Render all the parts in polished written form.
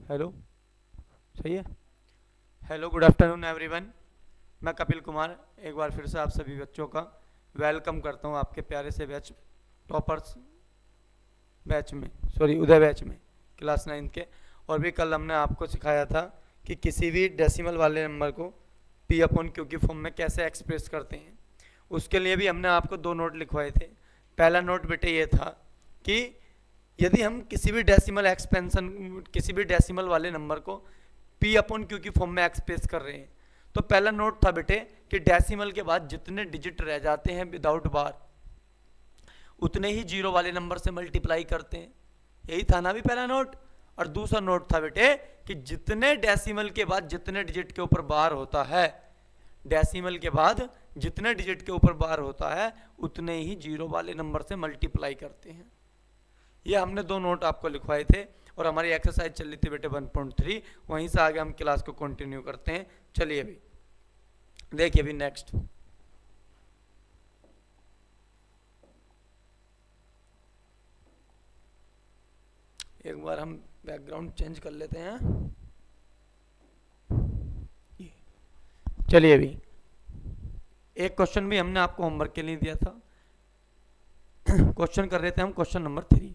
Hello, सही है। Hello, good afternoon everyone. मैं कपिल कुमार एक बार फिर से आप सभी बच्चों का वेलकम करता हूं आपके प्यारे से बैच टॉपर्स बैच में, सॉरी उदय बैच में, क्लास 9 के। और भी कल हमने आपको सिखाया था कि किसी भी डेसिमल वाले नंबर को पी अपॉन क्यू की फॉर्म में कैसे एक्सप्रेस करते हैं। उसके लिए भी हमने आपको दो नोट लिखवाए थे। पहला नोट बेटे ये था कि यदि हम किसी भी डेसिमल एक्सपेंशन किसी भी डेसिमल वाले नंबर को पी अपॉन क्यू की फॉर्म में एक्सप्रेस कर रहे हैं, तो पहला नोट था बेटे कि डेसिमल के बाद जितने डिजिट रह जाते हैं विदाउट बार उतने ही जीरो वाले नंबर से मल्टीप्लाई करते हैं। यही था ना भी पहला नोट। और दूसरा नोट था बेटे कि जितने डेसिमल के बाद जितने डिजिट के ऊपर बार होता है, डेसिमल के बाद जितने डिजिट के ऊपर बार होता है उतने ही जीरो वाले नंबर से मल्टीप्लाई करते हैं। ये हमने दो नोट आपको लिखवाए थे और हमारी एक्सरसाइज चल रही थी बेटे 1.3। वहीं से आगे हम क्लास को कंटिन्यू करते हैं। चलिए अभी देखिए, अभी नेक्स्ट एक बार हम बैकग्राउंड चेंज कर लेते हैं। चलिए अभी एक क्वेश्चन भी हमने आपको होमवर्क के लिए दिया था। क्वेश्चन कर रहे थे हम, क्वेश्चन नंबर 3।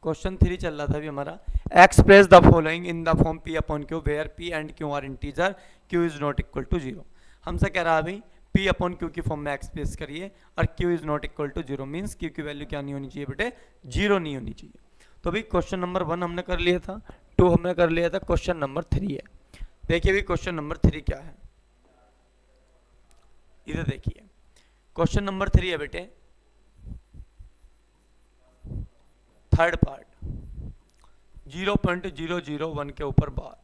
क्वेश्चन 3 चल रहा था अभी हमारा। Express the following in the form P upon Q where P and Q are integer, Q is not equal to zero. हमसे कह रहा है अभी पी अपॉन क्यू की फॉर्म में एक्सप्रेस करिए और Q is not equal to zero means Q की वैल्यू क्या नहीं होनी चाहिए बेटे, जीरो नहीं होनी चाहिए। तो अभी क्वेश्चन नंबर 1 हमने कर लिया था, 2 हमने कर लिया था, क्वेश्चन नंबर 3 है। देखिए अभी क्वेश्चन नंबर 3 क्या है, इधर देखिए। क्वेश्चन नंबर 3 है बेटे, थर्ड पार्ट 0.001 के ऊपर बार,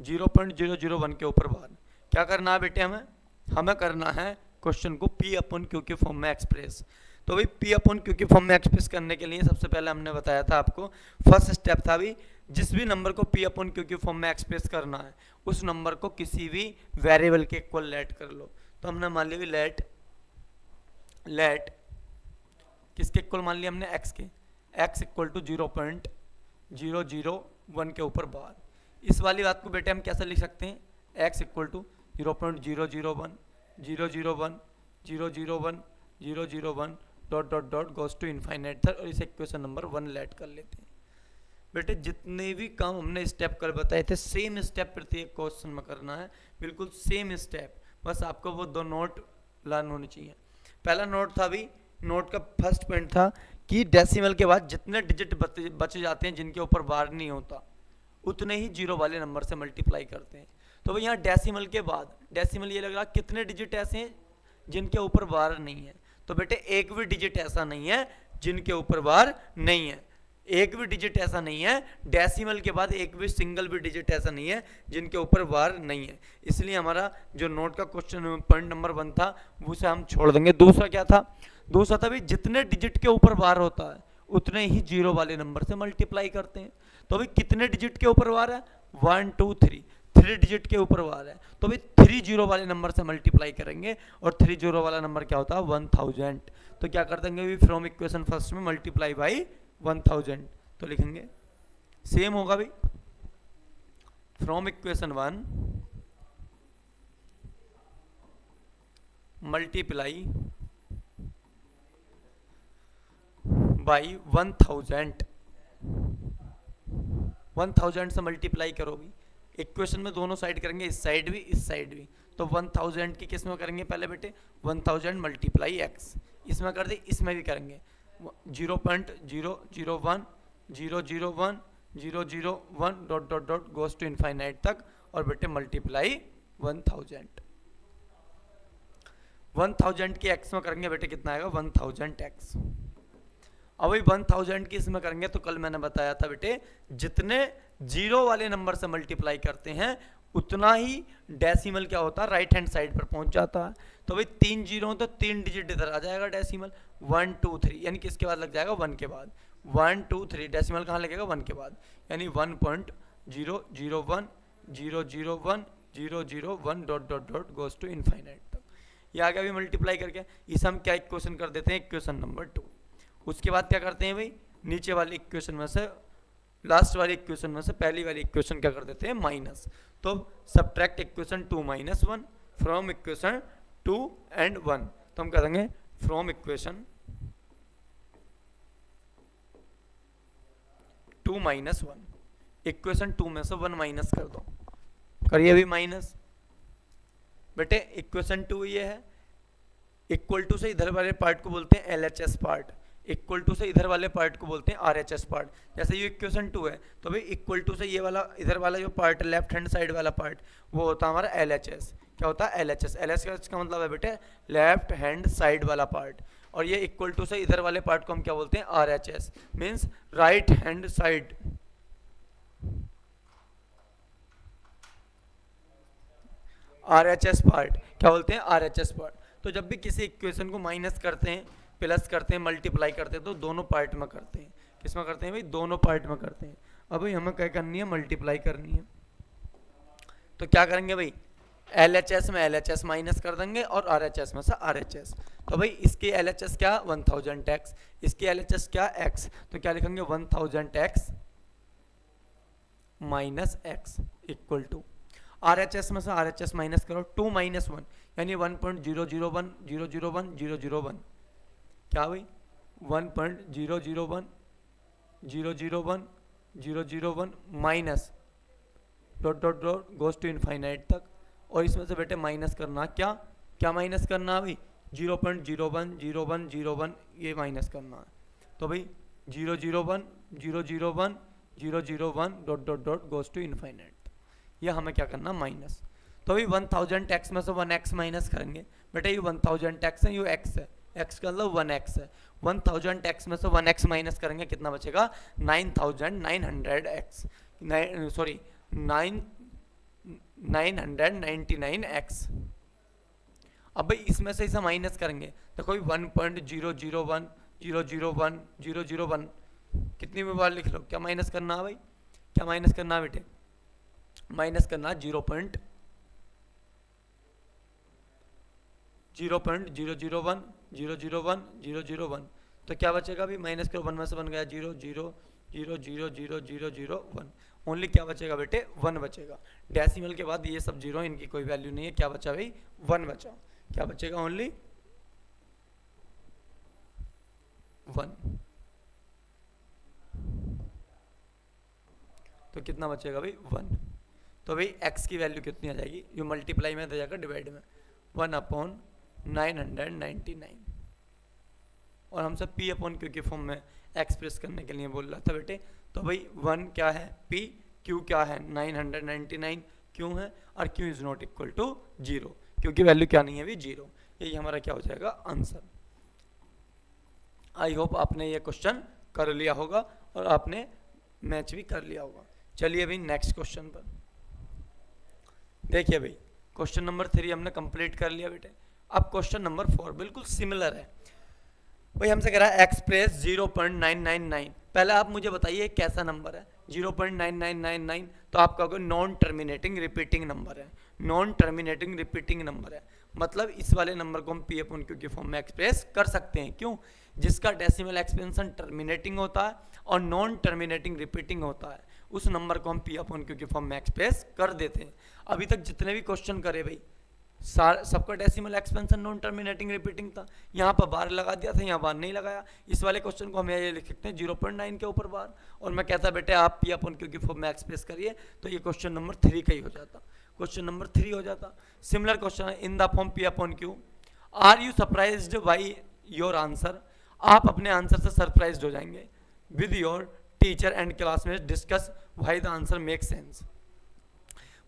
0.001 के ऊपर बार क्या करना है बेटे, हमें करना है क्वेश्चन को पी अपॉन क्यू के फॉर्म में एक्सप्रेस। तो भाई पी अपॉन क्यू के फॉर्म में एक्सप्रेस करने के लिए सबसे पहले हमने बताया था आपको, फर्स्ट स्टेप था भी जिस भी नंबर को पी अपॉन क्यू के फॉर्म में एक्सप्रेस करना है उस नंबर को किसी भी वेरिएबल के इक्वल लेट कर लो। तो हमने मान लिया लेट किसके इक्वल मान लिया हमने, एक्स के, एक्स इक्वल टू 0.001 के ऊपर बार। इस वाली बात को बेटे हम कैसे लिख सकते हैं, X equal to 0.001 001 001 001 dot dot dot goes to infinite तक, और इसे इक्वेशन नंबर 1 लेट कर लेते हैं। बेटे जितने भी काम हमने स्टेप कर बताए थे सेम स्टेप प्रत्येक क्वेश्चन में करना है, बिल्कुल सेम स्टेप। बस आपको वो दो नोट लर्न होनी चाहिए। पहला नोट था भी, नोट का फर्स्ट पॉइंट था कि डेसिमल के बाद जितने डिजिट बच जाते हैं जिनके ऊपर बार नहीं होता उतने ही जीरो वाले नंबर से मल्टीप्लाई करते हैं। तो भाई यहाँ डेसिमल के बाद, डेसिमल ये लग रहा कितने डिजिट ऐसे हैं जिनके ऊपर बार नहीं है, तो बेटे एक भी डिजिट ऐसा नहीं है जिनके ऊपर बार नहीं है, एक भी डिजिट ऐसा नहीं है डेसिमल के बाद, एक भी सिंगल भी डिजिट ऐसा नहीं है जिनके ऊपर बार नहीं है। इसलिए हमारा जो नोट का क्वेश्चन पॉइंट नंबर 1 था उसे हम छोड़ देंगे। दूसरा क्या था, दूसरा था भी जितने डिजिट के ऊपर बार होता है उतने ही जीरो वाले नंबर से मल्टीप्लाई करते हैं। तो भाई कितने डिजिट के ऊपर बार है, 1 2 3, 3 डिजिट के ऊपर बार है, तो भाई 3 जीरो वाले नंबर से मल्टीप्लाई करेंगे और 3 जीरो वाला नंबर क्या होता है, 1000। तो क्या कर देंगे फ्रॉम इक्वेशन फर्स्ट में मल्टीप्लाई बाई 1000, तो लिखेंगे सेम होगा भाई, फ्रॉम इक्वेशन 1 मल्टीप्लाई बाई 1000 से मल्टीप्लाई करो भी। इक्वेशन में दोनों साइड करेंगे, इस साइड भी इस साइड भी। तो 1000 की किस में करेंगे पहले बेटे, 1000 मल्टीप्लाई एक्स, इसमें कर दे, इसमें भी करेंगे 0.001 001 001 dot dot dot goes to infinite तक, और बेटे मल्टीप्लाई 1000 की एक्स में करेंगे बेटे कितना आएगा 1000 एक्स। अब वही 1000 की इसमें करेंगे तो कल मैंने बताया था बेटे जितने जीरो वाले नंबर से मल्टीप्लाई करते हैं उतना ही डेसिमल क्या होता है राइट हैंड साइड पर पहुंच जाता है। तो भाई 3 जीरो हो तो 3 डिजिट इधर आ जाएगा डेसिमल, 1 2 3 यानी किसके बाद लग जाएगा 1 के बाद, 1 2 3 डेसिमल कहाँ लगेगा 1 के बाद, यानी 1.001 001 001 dot dot dot goes to infinite तक। ये आ गया अभी मल्टीप्लाई करके, इसे हम क्या इक्वेशन कर देते हैं, इक्वेशन नंबर 2। उसके बाद क्या करते हैं भाई, नीचे वाली इक्वेशन में से, लास्ट वाली इक्वेशन में से पहली वाली इक्वेशन क्या कर देते हैं, माइनस। तो subtract equation 2 - 1 from equation 2 and 1। तो हम कह देंगे फ्रॉम इक्वेशन 2 - 1, इक्वेशन 2 में से 1 माइनस कर दो, करिए अभी माइनस। बेटे इक्वेशन 2 ये है, इक्वल टू से इधर वाले पार्ट को बोलते हैं LHS पार्ट, इक्वल टू से इधर वाले पार्ट को बोलते हैं RHS पार्ट। जैसे ये इक्वेशन 2 है तो भाई इक्वल टू से ये वाला इधर वाला जो पार्ट है, लेफ्ट हैंड साइड वाला पार्ट, वो होता है हमारा LHS। क्या होता है, LHS। LHS का मतलब है बेटे लेफ्ट हैंड साइड वाला पार्ट। और ये इक्वल टू से इधर वाले पार्ट को हम क्या बोलते हैं, RHS, means right hand side. RHS part क्या बोलते हैं, RHS पार्ट। तो जब भी किसी इक्वेशन को माइनस करते हैं, प्लस करते हैं, मल्टीप्लाई करते हैं, तो दोनों पार्ट में करते हैं। किस में करते हैं भाई, दोनों पार्ट में करते हैं। अब भाई हमें क्या करनी है, मल्टीप्लाई करनी है। तो क्या करेंगे भाई, LHS में LHS माइनस कर देंगे और RHS में से RHS। तो भाई इसकी LHS क्या, 1000x, इसकी LHS क्या, x। तो क्या लिखेंगे, 1000x minus x equal to RHS में से RHS माइनस करो, 2 - 1 यानी 1.001001 क्या भाई, 1.001001 minus dot dot dot goes to infinite तक। और इसमें से बेटे माइनस करना, क्या क्या माइनस करना है भाई, 0.010101 ये माइनस करना है। तो भाई 0.001 dot dot dot goes to infinite, ये हमें क्या करना, माइनस। तो भाई 1000x में से 1x माइनस करेंगे। बेटा ये 1000x है, ये x है, x का मतलब 1x है। 1000x में से 1x माइनस करेंगे, कितना बचेगा, 9900x, सॉरी 999x। अब भाई इसमें से इसे माइनस करेंगे, तो कोई 1.001001 कितनी भी बार लिख लो, क्या माइनस करना है भाई, क्या माइनस करना है बेटे, माइनस करना 0.001 तो क्या बचेगा अभी, माइनस करो, 1 में से बन गया 0.0000001। ओनली क्या बचेगा बेटे, 1 बचेगा। डेसिमल के बाद ये सब जीरो, इनकी कोई वैल्यू नहीं है। क्या बचा भाई, 1 बचा। क्या बचेगा, ओनली 1। तो कितना बचेगा भाई, 1। तो भाई x की वैल्यू कितनी आ जाएगी, जो मल्टीप्लाई में दे जाएगा डिवाइड में, 1/999। और हमसे P/Q के फॉर्म में एक्सप्रेस करने के लिए बोल रहा था बेटे। तो भाई 1 क्या है P, Q क्या है 999 क्यों है, और Q is not equal to 0, क्योंकि वैल्यू क्या नहीं है भी 0। यही हमारा क्या हो जाएगा, आंसर। आई होप आपने ये क्वेश्चन कर लिया होगा और आपने मैच भी कर लिया होगा। चलिए अभी नेक्स्ट क्वेश्चन पर देखिए भाई, क्वेश्चन नंबर 3 हमने कंप्लीट कर लिया बेटे। अब क्वेश्चन नंबर 4 बिल्कुल सिमिलर है भाई। हमसे कह रहा है एक्सप्रेस 0.999। पहले आप मुझे बताइए कैसा नंबर है 0.9999। तो आप कहोगे नॉन टर्मिनेटिंग रिपीटिंग नंबर है, नॉन टर्मिनेटिंग रिपीटिंग नंबर है। मतलब इस वाले नंबर को हम P/Q के फॉर्म में एक्सप्रेस कर सकते हैं। क्यों, जिसका डेसिमल एक्सपेंशन टर्मिनेटिंग होता है और नॉन टर्मिनेटिंग रिपीटिंग होता है, उस नंबर को हम P/Q के फॉर्म में एक्सप्रेस कर देते हैं। अभी तक जितने भी क्वेश्चन करे भाई, सबका decimal expansion non terminating repeating था। यहाँ पर बार लगा दिया था, यहाँ बार नहीं लगाया। इस वाले क्वेश्चन को हम ये लिख सकते हैं 0.9 के ऊपर बार। और मैं कहता बेटे आप P/Q के फॉर्म में एक्सप्रेस करिए, तो ये क्वेश्चन नंबर 3 का ही हो जाता, क्वेश्चन नंबर 3 हो जाता। सिमिलर क्वेश्चन है, in the form P/Q are you surprised by your answer. आप अपने आंसर से सरप्राइज्ड हो जाएंगे। With your teacher and classmate discuss why the answer make sense.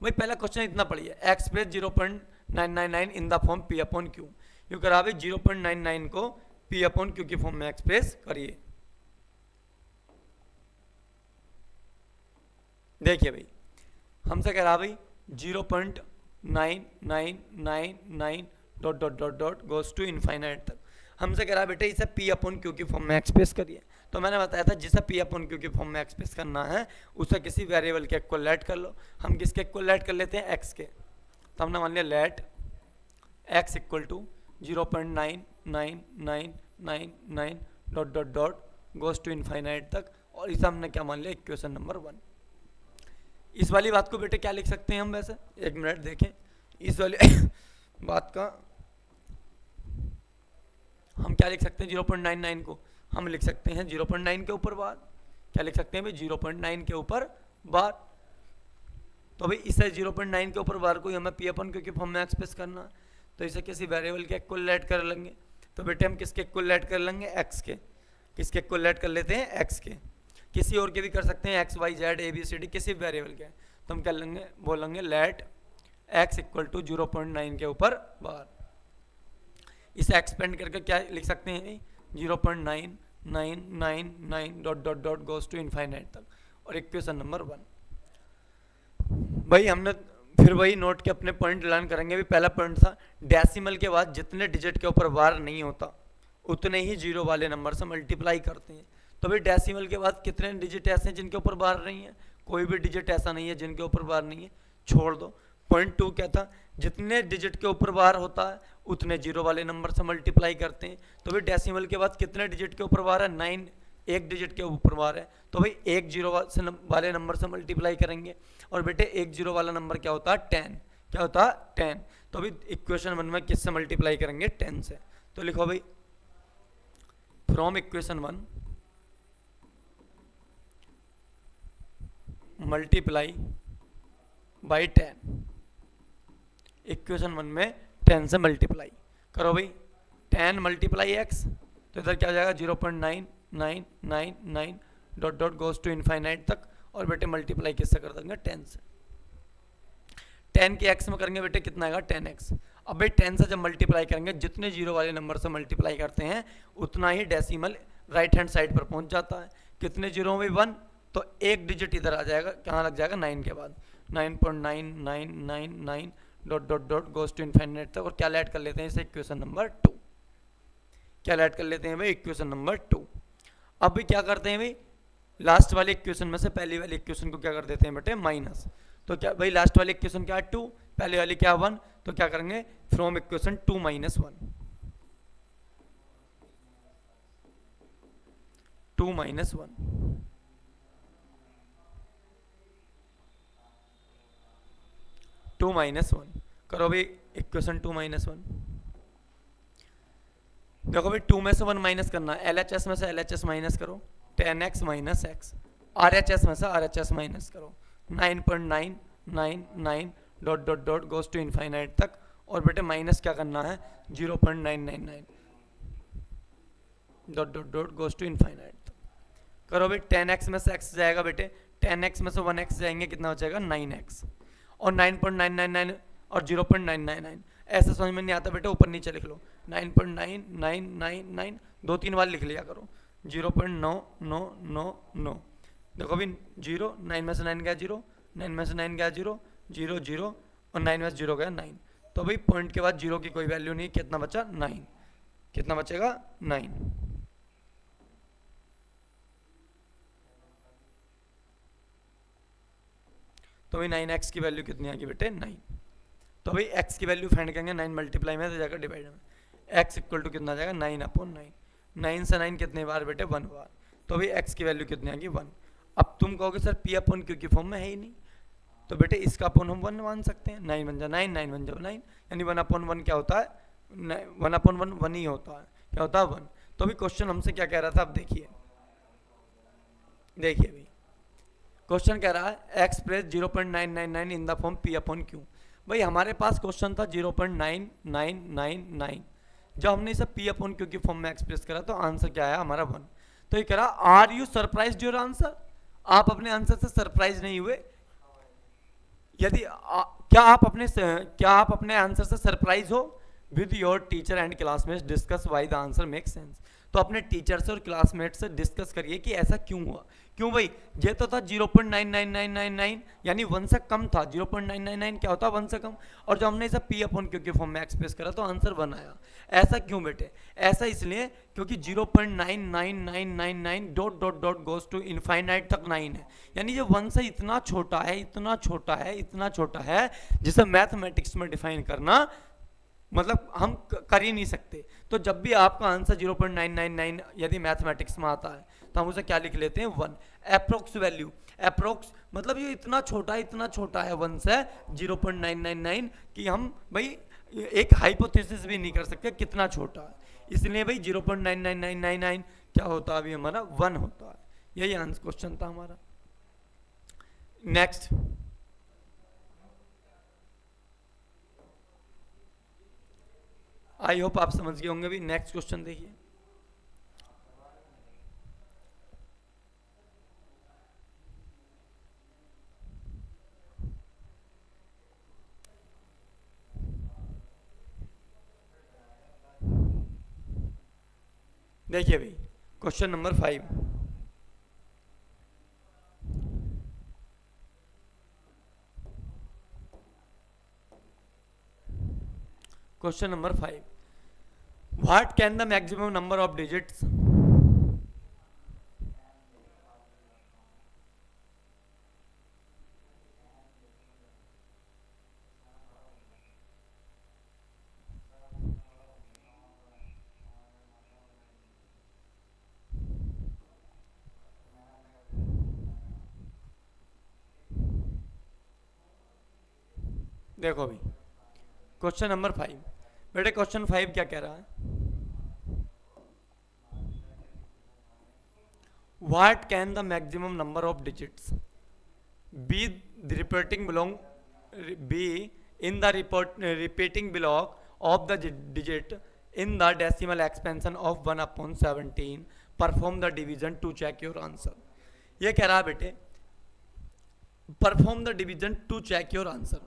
भाई पहला क्वेश्चन इतना पढ़िए, express 0.999 in the form P/Q। यू करा भाई 0.99 को P/Q की फॉर्म में एक्सप्रेस करिए। देखिए भाई हमसे कह रहा भाई 0.9999 dot dot dot dot goes to infinite तक। हमसे कह रहा बेटे इसे P/Q की फॉर्म में एक्सप्रेस करिए। तो मैंने बताया था जिसे P/Q की फॉर्म में एक्सप्रेस करना है उसे किसी वेरिएबल के इक्वल लेट कर लो। हम किसके इक्वल लेट कर लेते हैं, x के। तो हमने मान लिया let x equal to 0.9999 dot dot dot goes to infinite तक, और इसे हमने क्या मान लिया, इक्वेशन नंबर 1। इस वाली बात को बेटे क्या लिख सकते हैं हम, वैसे एक मिनट देखें, इस वाली बात का हम क्या लिख सकते हैं, 0.99 को हम लिख सकते हैं 0.9 के ऊपर बार, क्या लिख सकते हैं भाई 0.9 के ऊपर बार। तो भाई इसे 0.9 के ऊपर बार को हमें पी अपन क्योंकि फॉर्म में एक्सप्रेस करना, तो इसे किसी वेरिएबल के इक्वल ऐड कर लेंगे। तो बेटे हम किसके इक्वल ऐड कर लेंगे, एक्स के। किसके इक्वल ऐड कर लेते हैं, एक्स के। किसी और के भी कर सकते हैं, X Y Z A B C D, किसी वेरिएबल के। तो हम क्या लेंगे, बोलेंगे लेट एक्स इक्वल टू 0.9 के ऊपर बार। इसे एक्सपेंड करके क्या लिख सकते हैं, 0.9999 dot dot dot goes to infinite तक, और इक्वेशन नंबर 1। भाई हमने फिर वही नोट के अपने पॉइंट लर्न करेंगे। भी पहला पॉइंट था, डेसिमल के बाद जितने डिजिट के ऊपर बार नहीं होता उतने ही जीरो वाले नंबर से मल्टीप्लाई करते हैं। तो भाई डेसिमल के बाद कितने डिजिट ऐसे हैं जिनके ऊपर बार नहीं है, कोई भी डिजिट ऐसा नहीं है जिनके ऊपर बार नहीं है, छोड़ दो। पॉइंट 2 क्या था, जितने डिजिट के ऊपर बार होता है उतने जीरो वाले नंबर से मल्टीप्लाई करते हैं। तो भाई डेसिमल के बाद कितने डिजिट के ऊपर बार है, 9, एक डिजिट के ऊपर बार है, तो भाई एक जीरो वाले नंबर से मल्टीप्लाई करेंगे। और बेटे एक जीरो वाला नंबर क्या होता है, 10। क्या होता है, 10। तो अभी इक्वेशन 1 में किससे मल्टीप्लाई करेंगे, 10 से। तो लिखो भाई from equation 1 multiply by 10। Equation 1 में 10 से मल्टीप्लाई करो भाई, 10 मल्टीप्लाई एक्स, तो इधर क्या हो जाएगा 0.9999 dot dot goes to infinite तक, और बेटे मल्टीप्लाई किससे कर देंगे, 10 से। 10 के एक्स में करेंगे बेटे कितना आएगा, 10x। अब भाई 10 से जब मल्टीप्लाई करेंगे, जितने जीरो वाले नंबर से मल्टीप्लाई करते हैं उतना ही डेसिमल राइट हैंड साइड पर पहुंच जाता है। कितने जीरो में 1, तो एक डिजिट इधर आ जाएगा, कहाँ लग जाएगा, 9 के बाद, 9.9999 dot dot dot goes to infinite तक। और क्या ऐड कर लेते हैं इसे, इक्वेशन नंबर 2। क्या ऐड कर लेते हैं भाई, इक्वेशन नंबर 2। अब भी क्या करते हैं भाई, लास्ट वाले इक्वेशन में से पहली वाली इक्वेशन को क्या कर देते हैं बेटे, माइनस। तो क्या भाई लास्ट वाली इक्वेशन क्या है, 2, पहले वाली क्या 1, तो क्या करेंगे from equation 2 minus 1, 2 minus 1। Two minus 1 करो भाई, इक्वेशन 2 माइनस 1। देखो भाई 2 में से 1 माइनस करना है, LHS में से LHS माइनस करो, 10x माइनस x। RHS में से RHS माइनस करो, 9.999 dot dot dot goes to infinite तक, और बेटे माइनस क्या करना है, 0.999 dot dot dot goes to infinite तक। करो भाई 10x में से x जाएगा बेटे, 10x में से 1x जाएंगे, कितना बचेगा 9x, और 9.999 और 0.999। ऐसा समझ में नहीं आता बेटे, ऊपर नीचे लिख लो, 9.9999 2-3 बार लिख लिया करो, 0.9999। देखो अभी 0, 9 में से 9 गया 0, 9 में से 9 गया 0, 0 0, और 9 में से 0 गया 9। तो भाई पॉइंट के बाद 0 की कोई वैल्यू नहीं, कितना बचा 9, कितना बचेगा 9। तो भाई 9x की वैल्यू कितनी आएगी बेटे, 9। तो भाई x की वैल्यू फाइंड करेंगे, 9 मल्टीप्लाई में तो जाकर डिवाइड में, x इक्वल टू कितना जाएगा 9/9। 9 से 9 कितने बार बेटे, 1 बार। तो भाई x की वैल्यू कितनी आएगी, 1। अब तुम कहोगे सर p अपॉन q की फॉर्म में है ही नहीं, तो बेटे इसका अपॉन हम 1 मान सकते हैं, 9 बन जा 9, 9 बन जा 9, यानी 1/1 क्या होता है, 1/1 1 ही होता है, क्या होता है 1। तो अभी क्वेश्चन हमसे क्या कह रहा था, अब देखिए भाई क्वेश्चन कह रहा है express 0.999 in the form p upon q। भाई हमारे पास क्वेश्चन था 0.9999, जब हमने इसे p अपॉन q की फॉर्म में एक्सप्रेस करा तो आंसर क्या आया हमारा 1। तो ये कह रहा are you surprised your answer, आप अपने आंसर से सरप्राइज नहीं हुए। यदि क्या आप अपने आंसर से सरप्राइज हो, with your teacher and classmates discuss why the answer make sense. तो अपने टीचर से और क्लासमेट से डिस्कस करिए कि ऐसा क्यों हुआ। क्यों भाई, ये तो था 0.99999, यानी 1 से कम था, 0.999 क्या होता है 1 से कम, और जब हमने इसे p अपॉन q के फॉर्म में एक्सप्रेस करा तो आंसर 1 आया। ऐसा क्यों बेटे, ऐसा इसलिए क्योंकि 0.99999 dot dot dot goes to infinite तक 9 है, यानी ये 1 से इतना छोटा है, इतना छोटा है, इतना छोटा है, जिसे मैथमेटिक्स में डिफाइन करना मतलब हम कर ही नहीं सकते। तो जब भी आपका आंसर 0.999 यदि मैथमेटिक्स में आता है तो हम उसे क्या लिख लेते हैं 1। अप्रोक्स वैल्यू, अप्रोक्स मतलब ये इतना छोटा है 1 से 0.999 कि हम भाई एक हाइपोथेसिस भी नहीं कर सकते कितना छोटा है, इसलिए भाई 0.99999 क्या होता है अभी हमारा 1 होता है। यही आंसर क्वेश्चन था हमारा। नेक्स्ट, आई होप आप समझ गए होंगे भी। नेक्स्ट क्वेश्चन देखिए, देखिए भाई question number 5। Question number 5, what can the maximum number of digits देखो भाई क्वेश्चन नंबर 5, बेटे क्वेश्चन 5 क्या कह रहा है, what can the maximum number of digits be the repeating belong be in the repeating block of the digit in the decimal expansion of 1 upon 17, perform the division to check your answer। ये कह रहा है बेटे perform the division to check your answer.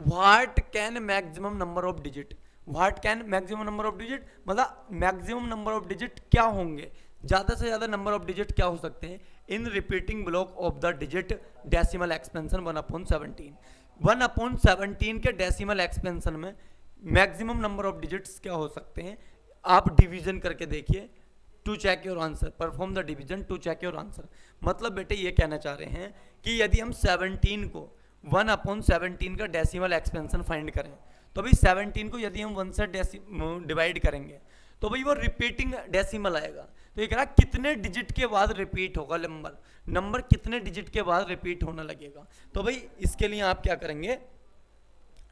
What can maximum number of digit, what can maximum number of digit मतलब maximum number of digit क्या होंगे, ज़्यादा से ज़्यादा नंबर ऑफ डिजिट क्या हो सकते हैं in repeating block of the digit decimal expansion 1/17। 1/17 के डेसिमल एक्सपेंशन में मैक्सिमम नंबर ऑफ डिजिट्स क्या हो सकते हैं, आप डिवीजन करके देखिए to check your answer, perform the division to check your answer. मतलब बेटे ये कहना चाह रहे हैं कि यदि हम 17 को 1/17 का डेसिमल एक्सपेंशन फाइंड करें तो भाई 17 को यदि हम 1 से डिवाइड करेंगे तो भाई वो रिपीटिंग डेसिमल आएगा। तो ये कह रहा कितने डिजिट के बाद रिपीट होगा नंबर, नंबर कितने डिजिट के बाद रिपीट होने लगेगा। तो भाई इसके लिए आप क्या करेंगे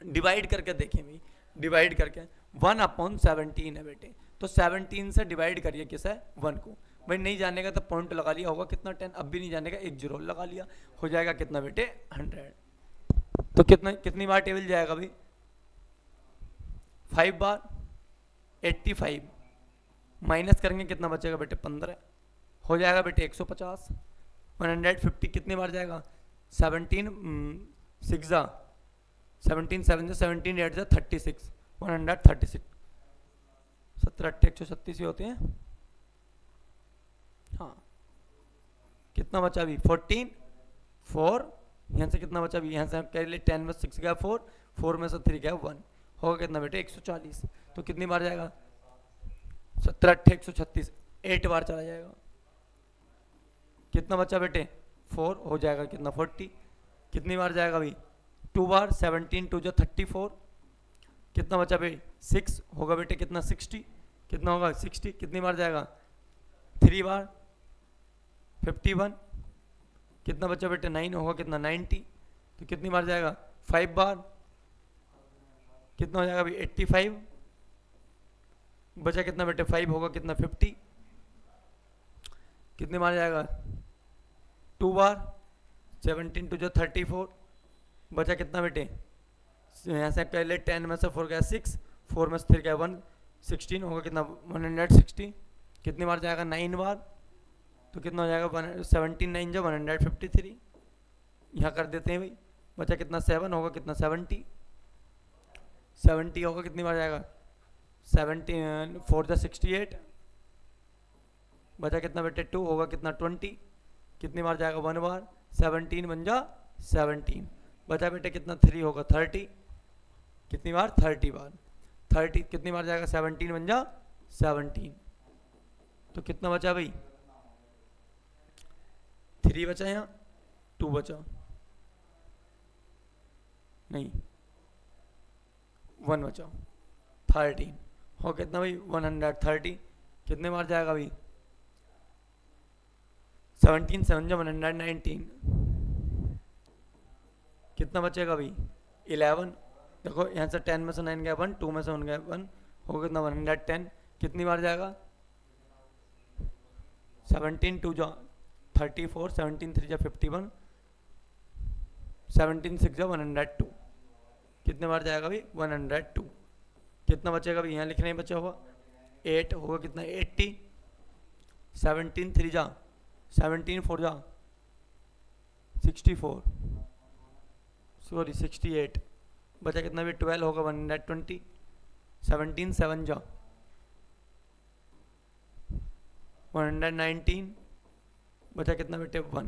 डिवाइड करके देखें भाई, डिवाइड करके 1/17 है बेटे, तो 17 से डिवाइड करिए किस है 1 को। भाई नहीं जानेगा तो पॉइंट लगा लिया होगा कितना 10, अब भी नहीं जानेगा एक जीरो लगा लिया, हो जाएगा कितना बेटे 100। तो कितना कितनी बार टेबल जाएगा भाई 5 बार, 85 माइनस करेंगे कितना बचेगा बेटे 15, हो जाएगा बेटे 150। 150 कितनी बार जाएगा 17 6 जा 17 7 जा 17 8 जा 36, 136। 17 8 136 ही होते हैं। हाँ कितना बचा अभी 14 4, यहाँ से कितना बचा अभी, यहाँ से कह लिए 10 में 6 गया 4, 4 में से 3 गया 1, होगा कितना बेटे 140। तो कितनी बार जाएगा 17 8 136, 8 बार चला जाएगा। कितना बचा बेटे 4, हो जाएगा कितना 40। कितनी बार जाएगा भाई 2 बार, 17 2 जो 34। कितना बचा भाई 6, होगा बेटे कितना 60। कितना होगा 60, कितनी बार जाएगा 3 बार 51। कितना बचा बेटे 9, होगा कितना 90। तो कितनी बार जाएगा 5 बार, कितना हो जाएगा भाई 85। बचा कितना बेटे 5, होगा कितना 50। कितनी बार जाएगा 2 बार, 17 2 जो 34। बचा कितना बेटे, यहाँ से पहले 10 में से 4 गया 6, 4 में से 3 गया 1, 16, होगा कितना 160। कितनी बार जाएगा 9 बार, तो कितना हो जाएगा 17 9 जो 153। यहाँ कर देते हैं भाई, बचा कितना 7, होगा कितना 70। 70 होगा कितनी बार जाएगा 17 4 जा 68। बचा कितना बेटे 2, होगा कितना 20। कितनी बार जाएगा 1 बार, 17 बन जा 17। बचा बेटे कितना 3, होगा 30। कितनी बार 30 बार, 30 कितनी बार जाएगा 17 बन जा 17। तो कितना बचा भाई 3 बचा, यहाँ 2 बचा, नहीं 1 बचा 13 हो कितना भाई 130 कितने बार जाएगा भाई 17 7 जा 119 कितना बचेगा भाई 11 देखो यहाँ से 10 में से 9 गया 1 2 में से 1 गया 1 हो कितना 110 कितनी बार जाएगा 17 2 जा 34 17 3 जा 51 17 6 जा 102 कितने बार जाएगा भाई 102 कितना बचेगा भाई यहाँ लिखना ही बचा हुआ 8 होगा कितना 80 17 3 जा 17 4 जा 64 सॉरी 68 बचा कितना भी 12 होगा 120 17 7 जा 119 बचा कितना बेटे 1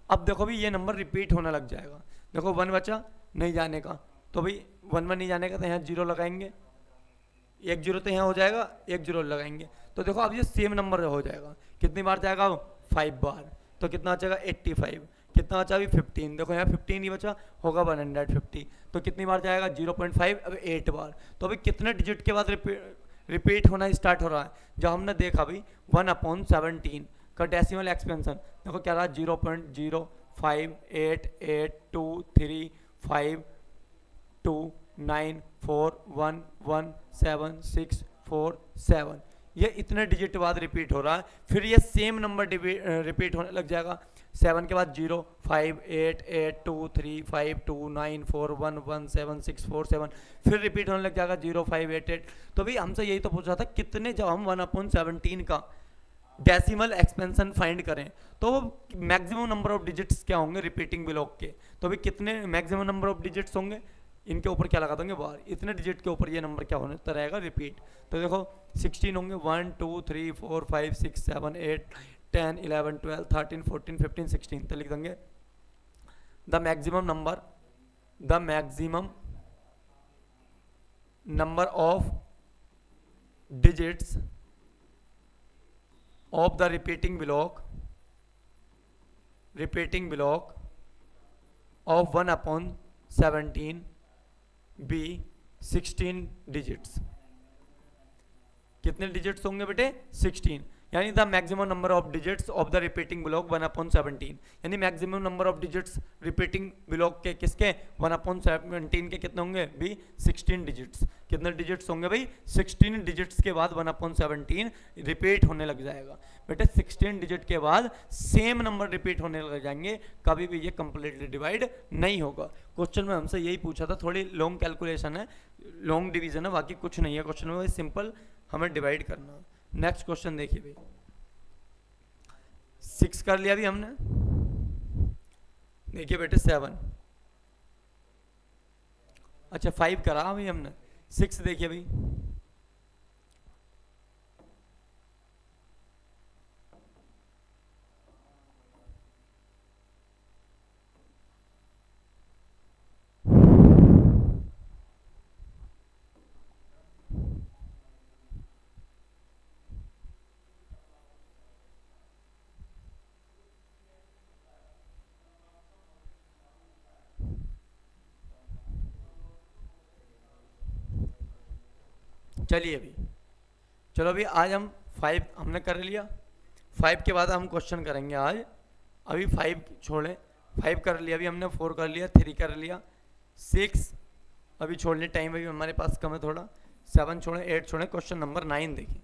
अब देखो भी ये नंबर रिपीट होने लग जाएगा देखो 1 बचा नहीं जाने का तो भाई 1 1 नहीं जाने का तो यहाँ 0 लगाएंगे 1 0 तो यहाँ हो जाएगा 1 0 लगाएंगे तो देखो अब ये सेम नंबर हो जाएगा कितनी बार जाएगा 5 बार तो कितना बचेगा 85 कितना बचा अभी 15 देखो यहाँ 15 ही बचा होगा 150 तो कितनी बार जाएगा 0.5 अब 8 बार तो अभी कितने डिजिट के बाद रिपीट होना स्टार्ट हो रहा है जब हमने देखा भाई 1/17 का डेसिमल एक्सपेंशन देखो क्या रहा 0.05882352591176647 ये इतने डिजिट बाद रिपीट हो रहा है फिर ये सेम नंबर रिपीट होने लग जाएगा 7 के बाद 05882352941176647 फिर रिपीट होने लग जाएगा 0588 तो भाई हमसे यही तो पूछ रहा था कितने जब हम 1/17 का डेसिमल एक्सपेंशन फाइंड करें तो मैक्सिमम नंबर ऑफ डिजिट्स क्या होंगे रिपीटिंग ब्लॉक के तो भाई कितने मैक्सिमम नंबर ऑफ डिजिट्स होंगे इनके ऊपर क्या लगा देंगे बार इतने डिजिट के ऊपर ये नंबर क्या होने रहेगा रिपीट तो देखो 16 होंगे 1 2 3 4 5 6 7 8 10 11 12 13 14 15 16 तो लिख देंगे the maximum number of digits of the repeating block of 1/17 be 16 digits कितने डिजिट्स होंगे बेटे 16 यानी the maximum number of digits of the repeating block 1/17 यानी maximum number of digits repeating block के किसके 1/17 के कितने होंगे भी 16 डिजिट्स कितने डिजिट्स होंगे भाई 16 डिजिट्स के बाद 1/17 रिपीट होने लग जाएगा बेटे 16 डिजिट के बाद सेम नंबर रिपीट होने लग जाएंगे कभी भी ये कंप्लीटली डिवाइड नहीं होगा क्वेश्चन में हमसे यही पूछा था थोड़ी लॉन्ग कैलकुलेशन है लॉन्ग डिवीजन है बाकी कुछ नहीं है क्वेश्चन में सिंपल हमें डिवाइड करना नेक्स्ट क्वेश्चन देखिए भाई 6 कर लिया अभी हमने देखिए बेटे 7 अच्छा 5 करा अभी हमने 6 देखिए भाई चलिए अभी चलो अभी आज हम 5 हमने कर लिया 5 के बाद हम क्वेश्चन करेंगे आज अभी 5 छोड़ें 5 कर लिया अभी हमने 4 कर लिया 3 कर लिया 6 अभी छोड़ने टाइम अभी हमारे पास कम है थोड़ा 7 छोड़ें 8 छोड़ें क्वेश्चन नंबर 9 देखें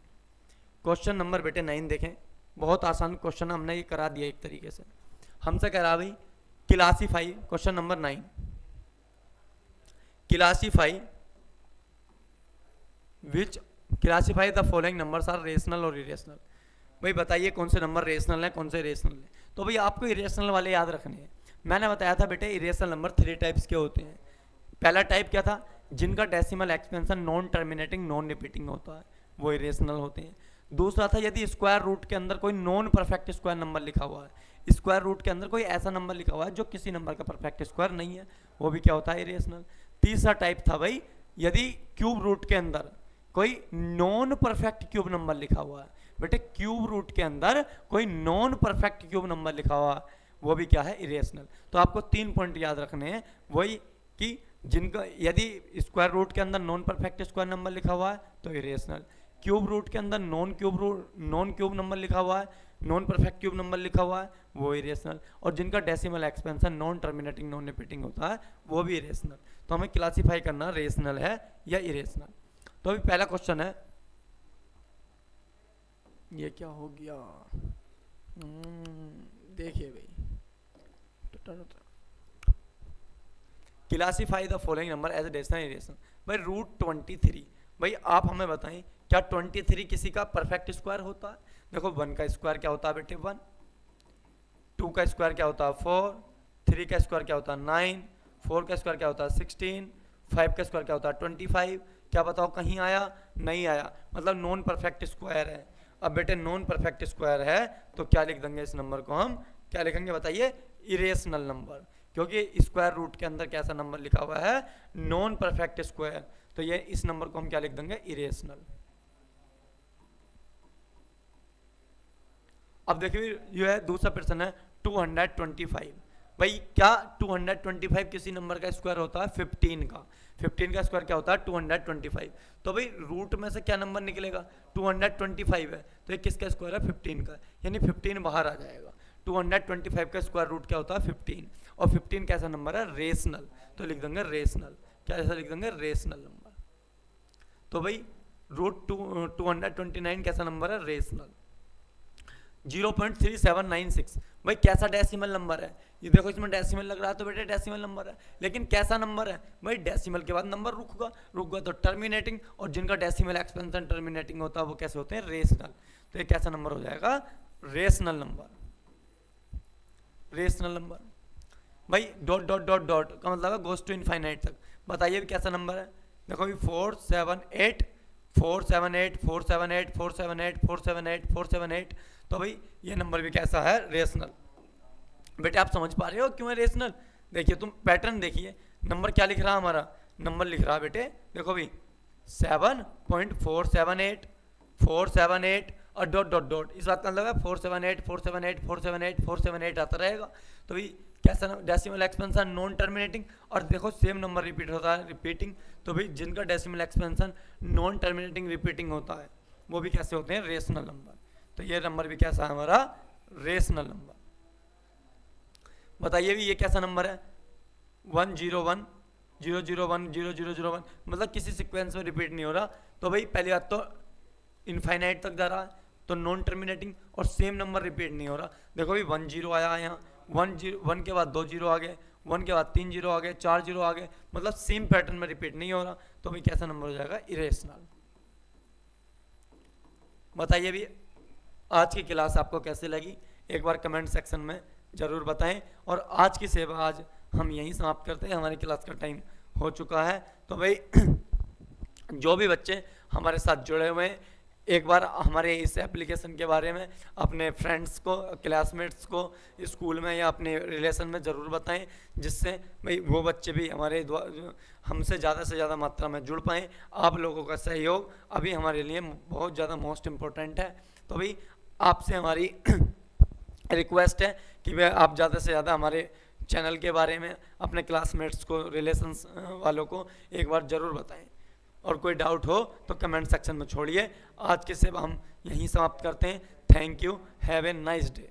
क्वेश्चन नंबर बेटे 9 देखें बहुत आसान क्वेश्चन हमने ये करा दिया एक तरीके से हमसे करा भाई classify question number 9 classify the following numbers are rational और इरेशनल भाई बताइए कौन से नंबर रेशनल है कौन से इरेशनल है तो भाई आपको इरेशनल वाले याद रखने हैं मैंने बताया था बेटे इरेशनल नंबर 3 टाइप्स के होते हैं पहला टाइप क्या था जिनका decimal expansion non terminating non repeating होता है वो इरेशनल होते हैं दूसरा था यदि स्क्वायर रूट के अंदर कोई नॉन परफेक्ट स्क्वायर नंबर लिखा हुआ है स्क्वायर रूट के अंदर कोई ऐसा नंबर लिखा हुआ है जो किसी नंबर का परफेक्ट स्क्वायर नहीं है वो भी क्या होता है इरेशनल तीसरा टाइप था भाई यदि क्यूब रूट के अंदर कोई नॉन परफेक्ट क्यूब नंबर लिखा हुआ है बेटे क्यूब रूट के अंदर कोई नॉन परफेक्ट क्यूब नंबर लिखा हुआ है वो भी क्या है इरेशनल तो आपको 3 पॉइंट याद रखने हैं वही कि जिनका यदि स्क्वायर रूट के अंदर नॉन परफेक्ट स्क्वायर नंबर लिखा हुआ है तो इरेशनल, क्यूब रूट के अंदर नॉन क्यूब नंबर लिखा हुआ है, नॉन परफेक्ट क्यूब नंबर लिखा हुआ है, वो इरेशनल, और जिनका decimal expansion non terminating non repeating होता है वो भी इरेशनल। तो हमें क्लासीफाई करना रेशनल है या इरेशनल। तो अभी पहला क्वेश्चन है, ये क्या हो गया, देखिए भाई, classify the following number as rational irrational. भाई √23, भाई आप हमें बताएं क्या 23 किसी का परफेक्ट स्क्वायर होता है? देखो 1 का स्क्वायर क्या होता है बेटे 1, 2 का स्क्वायर क्या होता है 4, 3 का स्क्वायर क्या होता है 9, 4 का स्क्वायर क्या होता है 16, 5 का स्क्वायर क्या होता है 25। क्या बताओ कहीं आया? नहीं आया, मतलब नॉन परफेक्ट स्क्वायर है। अब बेटे नॉन परफेक्ट स्क्वायर है तो क्या लिख देंगे इस नंबर को हम? क्या लिखेंगे बताइए? इरेशनल नंबर, क्योंकि स्क्वायर रूट के अंदर कैसा नंबर लिखा हुआ है? Non perfect square. तो ये इस नंबर को हम क्या लिख देंगे? इरेशनल। अब देखिए ये है दूसरा प्रश्न है 225। भाई क्या 225 किसी नंबर का स्क्वायर होता है? 15 का। 15 का स्क्वायर क्या होता है? 225। तो भाई रूट में से क्या नंबर निकलेगा? 225 है तो ये किसका स्क्वायर है? 15 का, यानी 15 बाहर आ जाएगा। 225 का स्क्वायर रूट क्या होता है? 15, और 15 कैसा नंबर है? रेशनल। तो लिख देंगे रेशनल। क्या ऐसा लिख देंगे? Rational number. तो भाई √229 कैसा नंबर है? रेशनल। 0.3796 भाई कैसा डेसिमल नंबर है? ये देखो इसमें डेसिमल लग रहा है तो बेटे डेसिमल नंबर है, लेकिन कैसा नंबर है? भाई डेसिमल के बाद नंबर रुक गया तो टर्मिनेटिंग, और जिनका डेसिमल एक्सपेंशन टर्मिनेटिंग होता है वो कैसे होते हैं? रेशनल। तो ये कैसा नंबर हो जाएगा? Rational number. रेशनल नंबर भाई डॉट डॉट डॉट डॉट का मतलब है गोज टू इनफाइनाइट तक। बताइए भी कैसा नंबर है? देखो भी 478 478 478 478 478 478। तो भाई ये नंबर भी कैसा है? रेशनल। बेटे आप समझ पा रहे हो क्यों है रेशनल? देखिए तुम पैटर्न देखिए, नंबर क्या लिख रहा है हमारा? नंबर लिख रहा है बेटे देखो भी 7.478 478 और डॉट डॉट डॉट। इस बात का मतलब है 478 478 478 478 आता रहेगा। तो भाई कैसा डेसिमल एक्सपेंशन नॉन टर्मिनेटिंग, और देखो सेम नंबर रिपीट होता है रिपीटिंग। तो भाई जिनका decimal expansion non terminating repeating होता है वो भी कैसे होते हैं? Rational number. तो ये नंबर भी कैसा है हमारा? Rational number. बताइए भी ये कैसा नंबर है? 101 001 0001, मतलब किसी सीक्वेंस में रिपीट नहीं हो रहा। तो भाई पहली बात तो इनफाइनाइट तक जा रहा है तो नॉन टर्मिनेटिंग, और सेम नंबर रिपीट नहीं हो रहा। देखो भाई 10 आया यहाँ, 1 के बाद 2 जीरो आ गए, 1 के बाद 3 जीरो आ गए, 4 जीरो आ गए, मतलब सेम पैटर्न में रिपीट नहीं हो रहा। तो भाई कैसा नंबर हो जाएगा? इरेशनल। बताइए भी आज की क्लास आपको कैसे लगी? एक बार कमेंट सेक्शन में ज़रूर बताएं। और आज की सेवा आज हम यहीं समाप्त करते हैं, हमारी क्लास का टाइम हो चुका है। तो भाई जो भी बच्चे हमारे साथ जुड़े हुए हैं एक बार हमारे इस एप्लीकेशन के बारे में अपने फ्रेंड्स को, क्लासमेट्स को स्कूल में या अपने रिलेशन में ज़रूर बताएं, जिससे भाई वो बच्चे भी हमारे हमसे ज़्यादा से ज़्यादा मात्रा में जुड़ पाएँ। आप लोगों का सहयोग अभी हमारे लिए बहुत ज़्यादा मोस्ट इम्पोर्टेंट है। तो भाई आपसे हमारी रिक्वेस्ट है कि वह आप ज़्यादा से ज़्यादा हमारे चैनल के बारे में अपने क्लासमेट्स को, रिलेशंस वालों को एक बार ज़रूर बताएं। और कोई डाउट हो तो कमेंट सेक्शन में छोड़िए। आज की सेवा हम यहीं समाप्त करते हैं। Thank you, have a nice day.